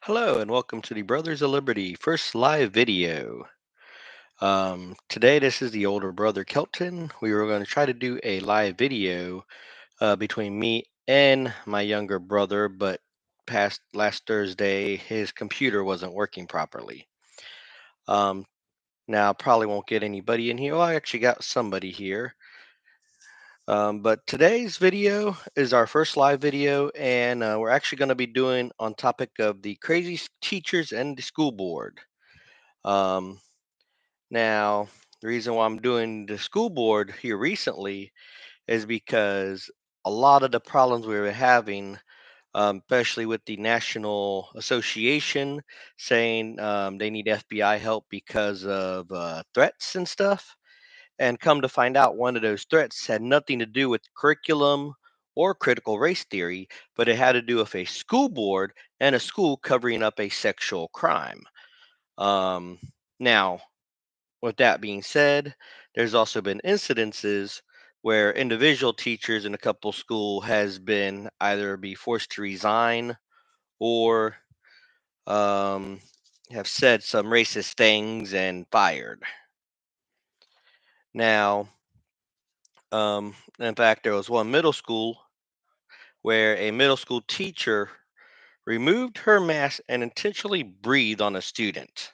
Hello and welcome to the Brothers of Liberty first live video. Today, this is the older brother Kelton. We were going to try to do a live video between me and my younger brother, but past last Thursday, his computer wasn't working properly. Um, Now, probably won't get anybody in here. Well, I actually got somebody here. But today's video is our first live video, and we're actually going to be doing on topic of the crazy teachers and the school board. Um, Now, the reason why I'm doing the school board here recently is because a lot of the problems we were having, especially with the National Association saying they need FBI help because of threats and stuff. And come to find out, one of those threats had nothing to do with curriculum or critical race theory, but it had to do with a school board and a school covering up a sexual crime. Um, Now, with that being said, there's also been incidences where individual teachers in a couple school has been either be forced to resign or um, have said some racist things and fired. Now, in fact, there was one middle school where a middle school teacher removed her mask and intentionally breathed on a student.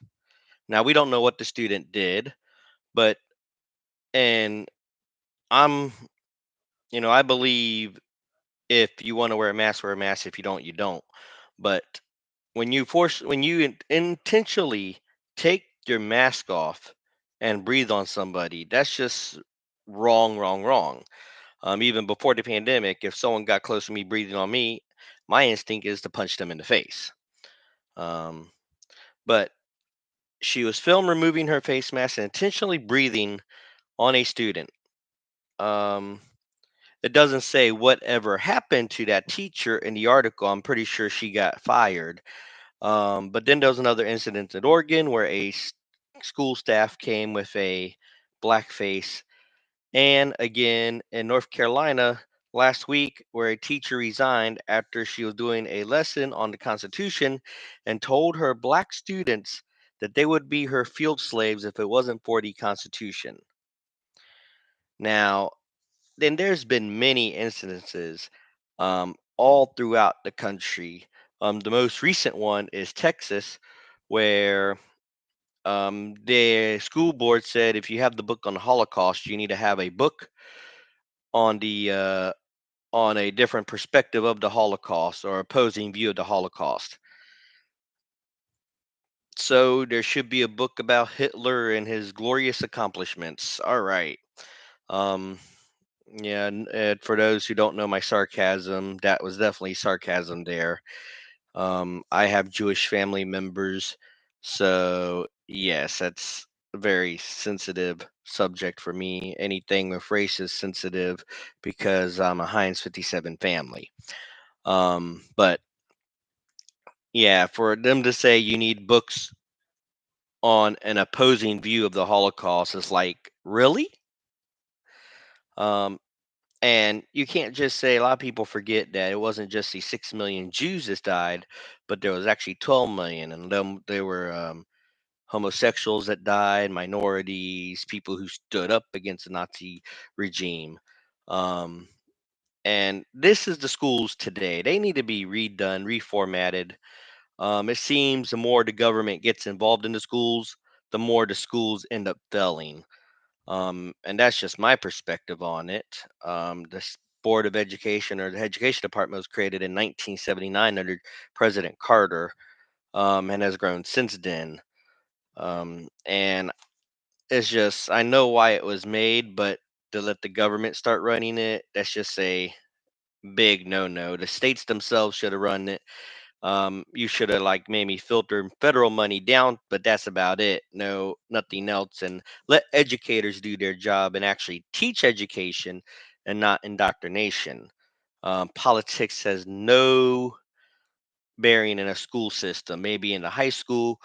Now, we don't know what the student did, but and I'm, I believe if you want to wear a mask, wear a mask. If you don't, you don't. But when you intentionally take your mask off and breathe on somebody, that's just wrong, wrong, wrong. Even before the pandemic, if someone got close to me breathing on me, my instinct is to punch them in the face. Um, but she was filmed removing her face mask and intentionally breathing on a student. Um, It doesn't say whatever happened to that teacher in the article. I'm pretty sure she got fired. But then there was another incident in Oregon where school staff came with a blackface. And again in North Carolina last week, where a teacher resigned after she was doing a lesson on the Constitution and told her black students that they would be her field slaves if it wasn't for the Constitution. Now, then there's been many incidences all throughout the country. The most recent one is Texas, where the school board said if you have the book on the Holocaust, you need to have a book on on a different perspective of the Holocaust or opposing view of the Holocaust. So there should be a book about Hitler and his glorious accomplishments. All right. Um, Yeah, and for those who don't know my sarcasm, that was definitely sarcasm there. I have Jewish family members, so yes, that's a very sensitive subject for me. Anything with race is sensitive because I'm a Heinz 57 family. But yeah, for them to say you need books on an opposing view of the Holocaust is like, really? Um, And you can't just say a lot of people forget that it wasn't just the 6 million Jews that died, but there was actually 12 million, and them they were homosexuals that died, minorities, people who stood up against the Nazi regime. Um, and this is the schools today. They need to be redone, reformatted. It seems the more the government gets involved in the schools, the more the schools end up failing. And that's just my perspective on it. Board of Education or the Education Department was created in 1979 under President Carter, and has grown since then. And it's just, I know why it was made, but to let the government start running it, that's just a big no no. The states themselves should have run it. You should have like maybe filtered federal money down, but that's about it. No, nothing else. And let educators do their job and actually teach education and not indoctrination. Politics has no bearing in a school system, maybe in the high school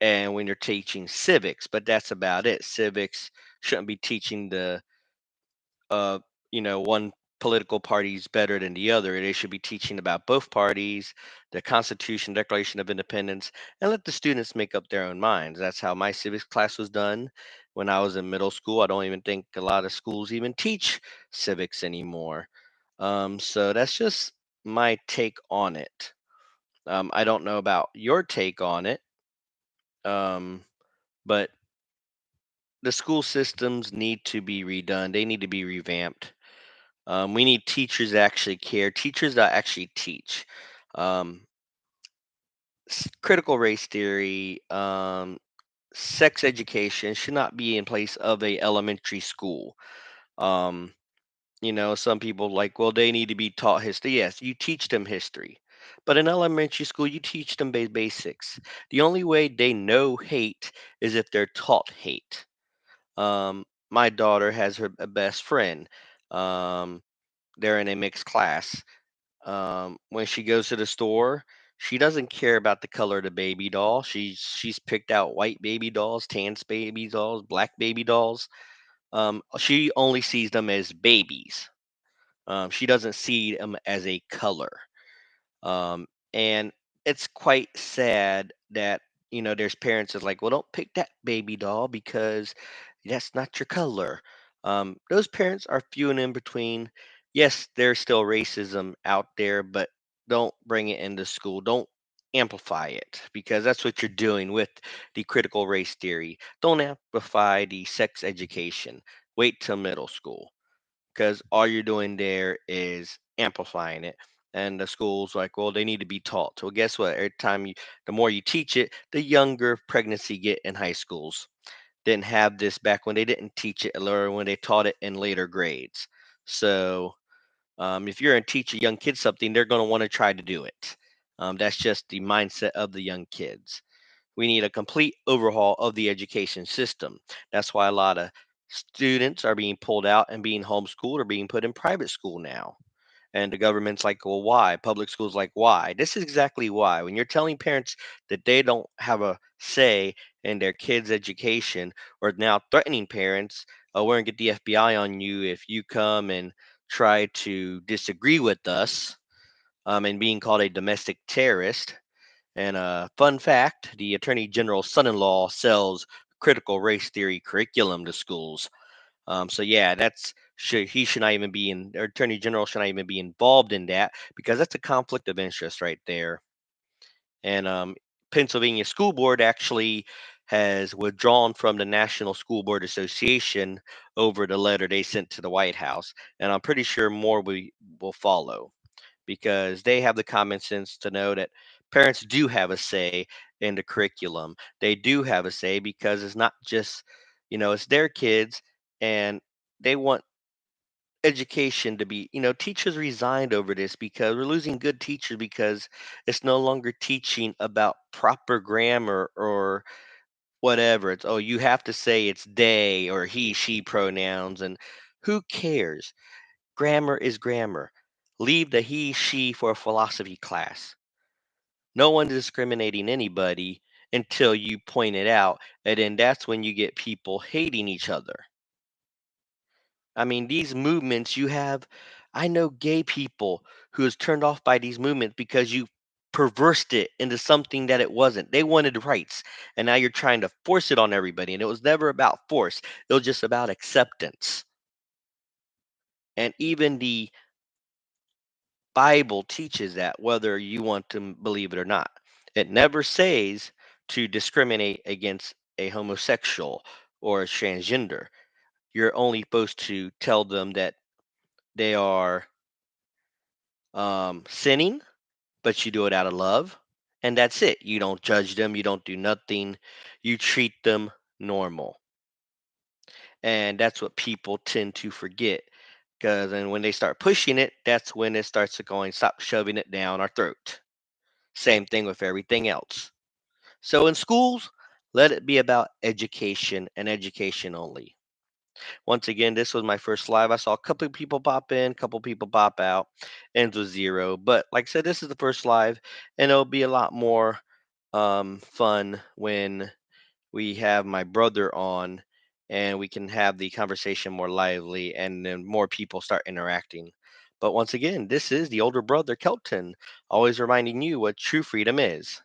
and when you're teaching civics, but that's about it. Civics shouldn't be teaching the uh one political parties better than the other. They should be teaching about both parties, the Constitution, Declaration of Independence, and let the students make up their own minds. That's how my civics class was done when I was in middle school. I don't even think a lot of schools even teach civics anymore. So that's just my take on it. I don't know about your take on it, um, but the school systems need to be redone. They need to be revamped. We need teachers that actually care, teachers that actually teach. Um, Critical race theory, sex education should not be in place of a elementary school. Um, some people like, well, they need to be taught history. Yes, you teach them history, but in elementary school, you teach them basics. The only way they know hate is if they're taught hate. My daughter has her a best friend. Um, they're in a mixed class. When she goes to the store, she doesn't care about the color of the baby doll. She's picked out white baby dolls, tan baby dolls, black baby dolls. She only sees them as babies. She doesn't see them as a color. Um, and it's quite sad that there's parents that's like, well, don't pick that baby doll because that's not your color. Those parents are few and in between. Yes, there's still racism out there, but don't bring it into school. Don't amplify it because that's what you're doing with the critical race theory. Don't amplify the sex education. Wait till middle school because all you're doing there is amplifying it. And the school's like, well, they need to be taught. Well, guess what? Every time the more you teach it, the younger pregnancy get in high schools. Didn't have this back when they didn't teach it, or when they taught it in later grades. So if you're going to teach a young kid something, they're going to want to try to do it. That's just the mindset of the young kids. We need a complete overhaul of the education system. That's why a lot of students are being pulled out and being homeschooled or being put in private school now. And the government's like, well, why? Public schools like, why? This is exactly why. When you're telling parents that they don't have a say in their kids' education, or now threatening parents, oh, we're going to get the FBI on you if you come and try to disagree with us, and being called a domestic terrorist. And fun fact, the Attorney General's son-in-law sells critical race theory curriculum to schools. So yeah, he should not even be in. Our Attorney General should not even be involved in that because that's a conflict of interest right there. And Pennsylvania School Board actually has withdrawn from the National School Board Association over the letter they sent to the White House, and I'm pretty sure more will follow because they have the common sense to know that parents do have a say in the curriculum. They do have a say because it's not just, it's their kids, and they want education to be, teachers resigned over this because we're losing good teachers because it's no longer teaching about proper grammar or whatever. It's, oh, you have to say it's they or he, she pronouns, and who cares? Grammar is grammar. Leave the he, she for a philosophy class. No one's discriminating anybody until you point it out, and then that's when you get people hating each other. I mean, these movements you have, I know gay people who is turned off by these movements because you perversed it into something that it wasn't. They wanted rights, and now you're trying to force it on everybody, and it was never about force. It was just about acceptance. And even the Bible teaches that, whether you want to believe it or not. It never says to discriminate against a homosexual or a transgender. You're only supposed to tell them that they are sinning, but you do it out of love. And that's it. You don't judge them. You don't do nothing. You treat them normal. And that's what people tend to forget. Because and when they start pushing it, that's when it starts to going, stop shoving it down our throat. Same thing with everything else. So in schools, let it be about education and education only. Once again, this was my first live. I saw a couple of people pop in, a couple of people pop out, ends with zero. But like I said, this is the first live, and it'll be a lot more fun when we have my brother on and we can have the conversation more lively and then more people start interacting. But once again, this is the older brother Kelton, always reminding you what true freedom is.